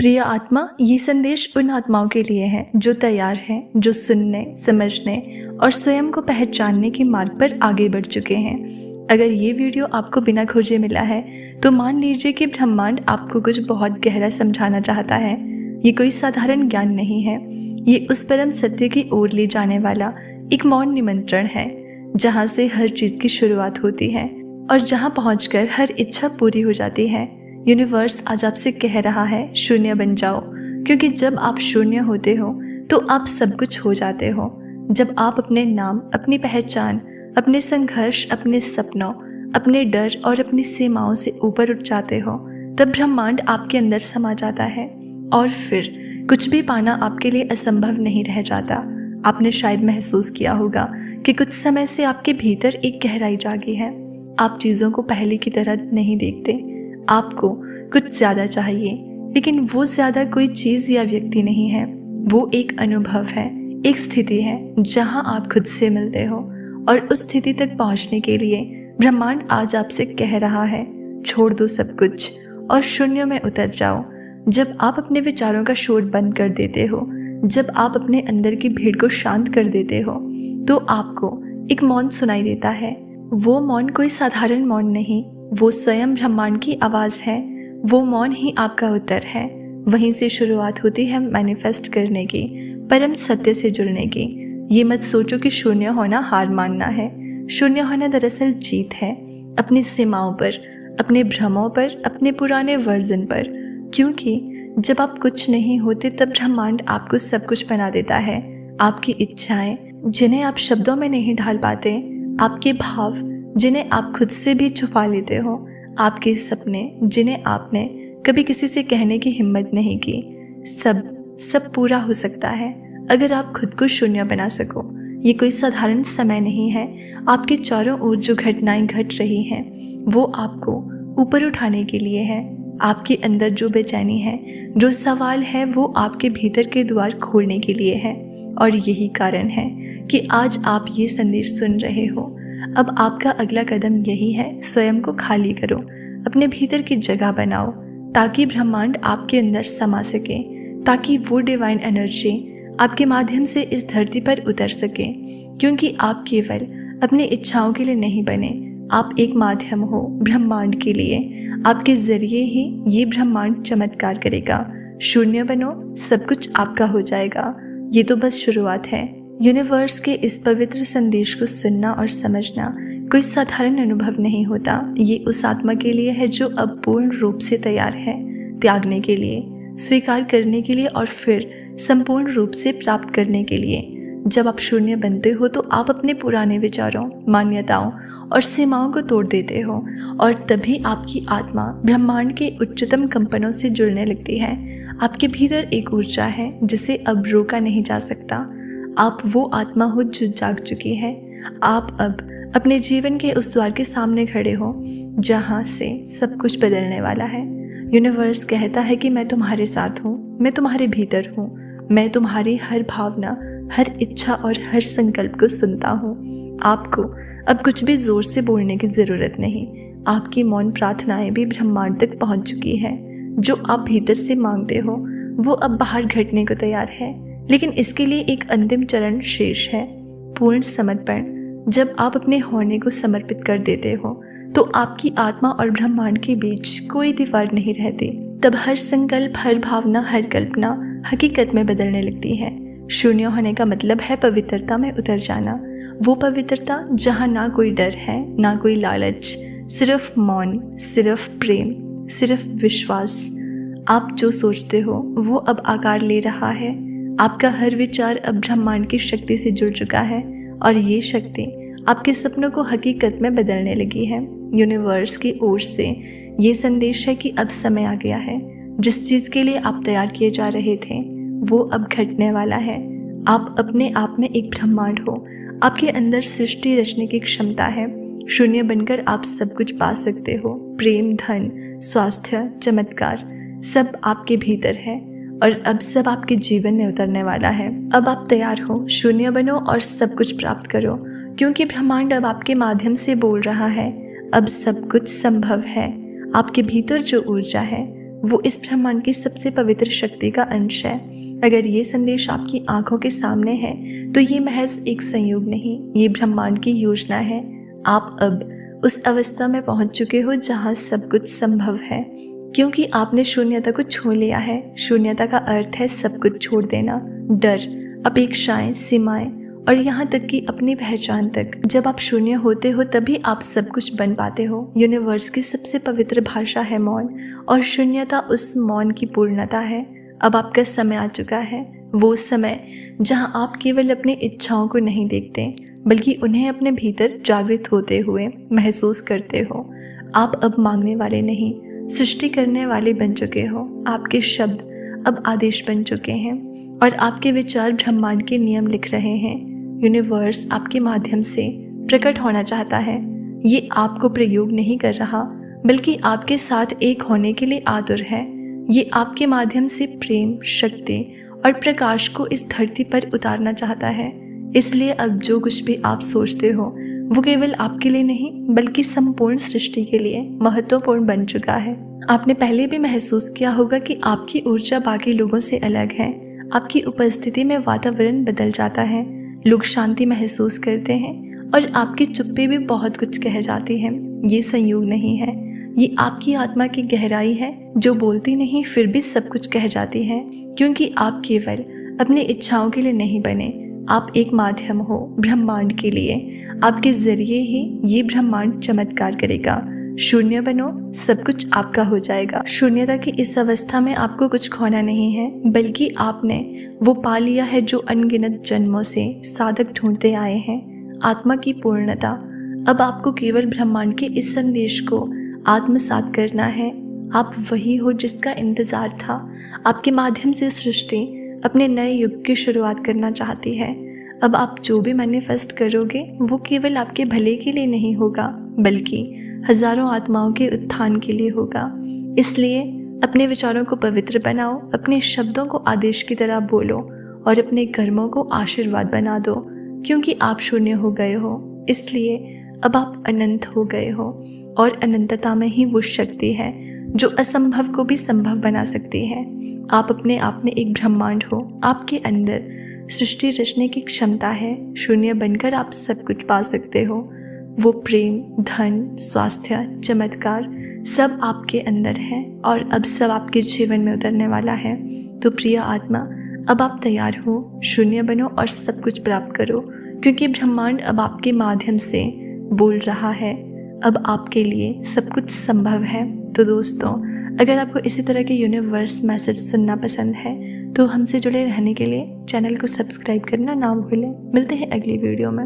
प्रिय आत्मा, ये संदेश उन आत्माओं के लिए है जो तैयार हैं, जो सुनने, समझने और स्वयं को पहचानने के मार्ग पर आगे बढ़ चुके हैं। अगर ये वीडियो आपको बिना खोजे मिला है तो मान लीजिए कि ब्रह्मांड आपको कुछ बहुत गहरा समझाना चाहता है। ये कोई साधारण ज्ञान नहीं है, ये उस परम सत्य की ओर ले जाने वाला एक मौन निमंत्रण है, जहाँ से हर चीज की शुरुआत होती है और जहाँ पहुंचकर हर इच्छा पूरी हो जाती है। यूनिवर्स आज आपसे कह रहा है, शून्य बन जाओ, क्योंकि जब आप शून्य होते हो तो आप सब कुछ हो जाते हो। जब आप अपने नाम, अपनी पहचान, अपने संघर्ष, अपने सपनों, अपने डर और अपनी सीमाओं से ऊपर उठ जाते हो, तब ब्रह्मांड आपके अंदर समा जाता है और फिर कुछ भी पाना आपके लिए असंभव नहीं रह जाता। आपने शायद महसूस किया होगा कि कुछ समय से आपके भीतर एक गहराई जागी है। आप चीज़ों को पहले की तरह नहीं देखते। आपको कुछ ज़्यादा चाहिए, लेकिन वो ज़्यादा कोई चीज़ या व्यक्ति नहीं है, वो एक अनुभव है, एक स्थिति है जहां आप खुद से मिलते हो। और उस स्थिति तक पहुंचने के लिए ब्रह्मांड आज आपसे कह रहा है, छोड़ दो सब कुछ और शून्य में उतर जाओ। जब आप अपने विचारों का शोर बंद कर देते हो, जब आप अपने अंदर की भीड़ को शांत कर देते हो, तो आपको एक मौन सुनाई देता है। वो मौन कोई साधारण मौन नहीं, वो स्वयं ब्रह्मांड की आवाज़ है। वो मौन ही आपका उत्तर है। वहीं से शुरुआत होती है मैनिफेस्ट करने की, परम सत्य से जुड़ने की। ये मत सोचो कि शून्य होना हार मानना है। शून्य होना दरअसल जीत है, अपनी सीमाओं पर, अपने भ्रमों पर, अपने पुराने वर्जन पर। क्योंकि जब आप कुछ नहीं होते तब ब्रह्मांड आपको सब कुछ बना देता है। आपकी इच्छाएं जिन्हें आप शब्दों में नहीं ढाल पाते, आपके भाव जिन्हें आप खुद से भी छुपा लेते हो, आपके सपने जिन्हें आपने कभी किसी से कहने की हिम्मत नहीं की, सब पूरा हो सकता है अगर आप खुद को शून्य बना सको। ये कोई साधारण समय नहीं है। आपके चारों ओर जो घटनाएं घट रही हैं, वो आपको ऊपर उठाने के लिए है। आपके अंदर जो बेचैनी है, जो सवाल है, वो आपके भीतर के द्वार खोलने के लिए है। और यही कारण है कि आज आप ये संदेश सुन रहे हो। अब आपका अगला कदम यही है, स्वयं को खाली करो, अपने भीतर की जगह बनाओ, ताकि ब्रह्मांड आपके अंदर समा सके, ताकि वो डिवाइन एनर्जी आपके माध्यम से इस धरती पर उतर सके। क्योंकि आप केवल अपनी इच्छाओं के लिए नहीं बने, आप एक माध्यम हो ब्रह्मांड के लिए। आपके जरिए ही ये ब्रह्मांड चमत्कार करेगा। शून्य बनो, सब कुछ आपका हो जाएगा। ये तो बस शुरुआत है। यूनिवर्स के इस पवित्र संदेश को सुनना और समझना कोई साधारण अनुभव नहीं होता। ये उस आत्मा के लिए है जो अब पूर्ण रूप से तैयार है त्यागने के लिए, स्वीकार करने के लिए और फिर संपूर्ण रूप से प्राप्त करने के लिए। जब आप शून्य बनते हो तो आप अपने पुराने विचारों, मान्यताओं और सीमाओं को तोड़ देते हो, और तभी आपकी आत्मा ब्रह्मांड के उच्चतम कंपनों से जुड़ने लगती है। आपके भीतर एक ऊर्जा है जिसे अब रोका नहीं जा सकता। आप वो आत्मा हो जो जाग चुकी है। आप अब अपने जीवन के उस द्वार के सामने खड़े हो जहाँ से सब कुछ बदलने वाला है। यूनिवर्स कहता है कि मैं तुम्हारे साथ हूँ, मैं तुम्हारे भीतर हूँ, मैं तुम्हारी हर भावना, हर इच्छा और हर संकल्प को सुनता हूँ। आपको अब कुछ भी जोर से बोलने की ज़रूरत नहीं। आपकी मौन प्रार्थनाएं भी ब्रह्मांड तक पहुँच चुकी है। जो आप भीतर से मांगते हो वो अब बाहर घटने को तैयार है। लेकिन इसके लिए एक अंतिम चरण शेष है, पूर्ण समर्पण। जब आप अपने होने को समर्पित कर देते हो तो आपकी आत्मा और ब्रह्मांड के बीच कोई दीवार नहीं रहती। तब हर संकल्प, हर भावना, हर कल्पना हकीकत में बदलने लगती है। शून्य होने का मतलब है पवित्रता में उतर जाना। वो पवित्रता जहाँ ना कोई डर है, ना कोई लालच, सिर्फ मौन, सिर्फ प्रेम, सिर्फ विश्वास। आप जो सोचते हो वो अब आकार ले रहा है। आपका हर विचार अब ब्रह्मांड की शक्ति से जुड़ चुका है और ये शक्ति आपके सपनों को हकीकत में बदलने लगी है। यूनिवर्स की ओर से ये संदेश है कि अब समय आ गया है। जिस चीज़ के लिए आप तैयार किए जा रहे थे वो अब घटने वाला है। आप अपने आप में एक ब्रह्मांड हो। आपके अंदर सृष्टि रचने की क्षमता है। शून्य बनकर आप सब कुछ पा सकते हो। प्रेम, धन, स्वास्थ्य, चमत्कार सब आपके भीतर है और अब सब आपके जीवन में उतरने वाला है। अब आप तैयार हो, शून्य बनो और सब कुछ प्राप्त करो, क्योंकि ब्रह्मांड अब आपके माध्यम से बोल रहा है। अब सब कुछ संभव है। आपके भीतर जो ऊर्जा है वो इस ब्रह्मांड की सबसे पवित्र शक्ति का अंश है। अगर ये संदेश आपकी आंखों के सामने है तो ये महज एक संयोग नहीं, ये ब्रह्मांड की योजना है। आप अब उस अवस्था में पहुंच चुके हो जहां सब कुछ संभव है, क्योंकि आपने शून्यता को छू लिया है। शून्यता का अर्थ है सब कुछ छोड़ देना, डर, अपेक्षाएं, सीमाएं और यहाँ तक कि अपनी पहचान तक। जब आप शून्य होते हो तभी आप सब कुछ बन पाते हो। यूनिवर्स की सबसे पवित्र भाषा है मौन, और शून्यता उस मौन की पूर्णता है। अब आपका समय आ चुका है, वो समय जहाँ आप केवल अपनी इच्छाओं को नहीं देखते बल्कि उन्हें अपने भीतर जागृत होते हुए महसूस करते हो। आप अब मांगने वाले नहीं, सृष्टि करने वाले बन चुके हो। आपके शब्द अब आदेश बन चुके हैं और आपके विचार ब्रह्मांड के नियम लिख रहे हैं। यूनिवर्स आपके माध्यम से प्रकट होना चाहता है। ये आपको प्रयोग नहीं कर रहा बल्कि आपके साथ एक होने के लिए आतुर है। ये आपके माध्यम से प्रेम, शक्ति और प्रकाश को इस धरती पर उतारना चाहता है। इसलिए अब जो कुछ भी आप सोचते हो वो केवल आपके लिए नहीं बल्कि संपूर्ण सृष्टि के लिए महत्वपूर्ण बन चुका है। आपने पहले भी महसूस किया होगा कि आपकी ऊर्जा बाकी लोगों से अलग है। आपकी उपस्थिति में वातावरण बदल जाता है, लोग शांति महसूस करते हैं और आपकी चुप्पी भी बहुत कुछ कह जाती है। ये संयोग नहीं है, ये आपकी आत्मा की गहराई है जो बोलती नहीं फिर भी सब कुछ कह जाती है, क्योंकि आप केवल अपनी इच्छाओं के लिए नहीं बने, आप एक माध्यम हो ब्रह्मांड के लिए। आपके जरिए ही ये ब्रह्मांड चमत्कार करेगा। शून्य बनो, सब कुछ आपका हो जाएगा। शून्यता की इस अवस्था में आपको कुछ खोना नहीं है, बल्कि आपने वो पा लिया है जो अनगिनत जन्मों से साधक ढूंढते आए हैं, आत्मा की पूर्णता। अब आपको केवल ब्रह्मांड के इस संदेश को आत्मसात करना है। आप वही हो जिसका इंतजार था। आपके माध्यम से सृष्टि अपने नए युग की शुरुआत करना चाहती है। अब आप जो भी मैनिफेस्ट करोगे वो केवल आपके भले के लिए नहीं होगा बल्कि हजारों आत्माओं के उत्थान के लिए होगा। इसलिए अपने विचारों को पवित्र बनाओ, अपने शब्दों को आदेश की तरह बोलो और अपने कर्मों को आशीर्वाद बना दो, क्योंकि आप शून्य हो गए हो। इसलिए अब आप अनंत हो गए हो और अनंतता में ही वो शक्ति है जो असंभव को भी संभव बना सकती है। आप अपने आप में एक ब्रह्मांड हो, आपके अंदर सृष्टि रचने की क्षमता है। शून्य बनकर आप सब कुछ पा सकते हो। वो प्रेम, धन, स्वास्थ्य, चमत्कार सब आपके अंदर है और अब सब आपके जीवन में उतरने वाला है। तो प्रिय आत्मा, अब आप तैयार हो, शून्य बनो और सब कुछ प्राप्त करो, क्योंकि ब्रह्मांड अब आपके माध्यम से बोल रहा है। अब आपके लिए सब कुछ संभव है। तो दोस्तों, अगर आपको इसी तरह के यूनिवर्स मैसेज सुनना पसंद है तो हमसे जुड़े रहने के लिए चैनल को सब्सक्राइब करना ना भूलें। मिलते हैं अगली वीडियो में।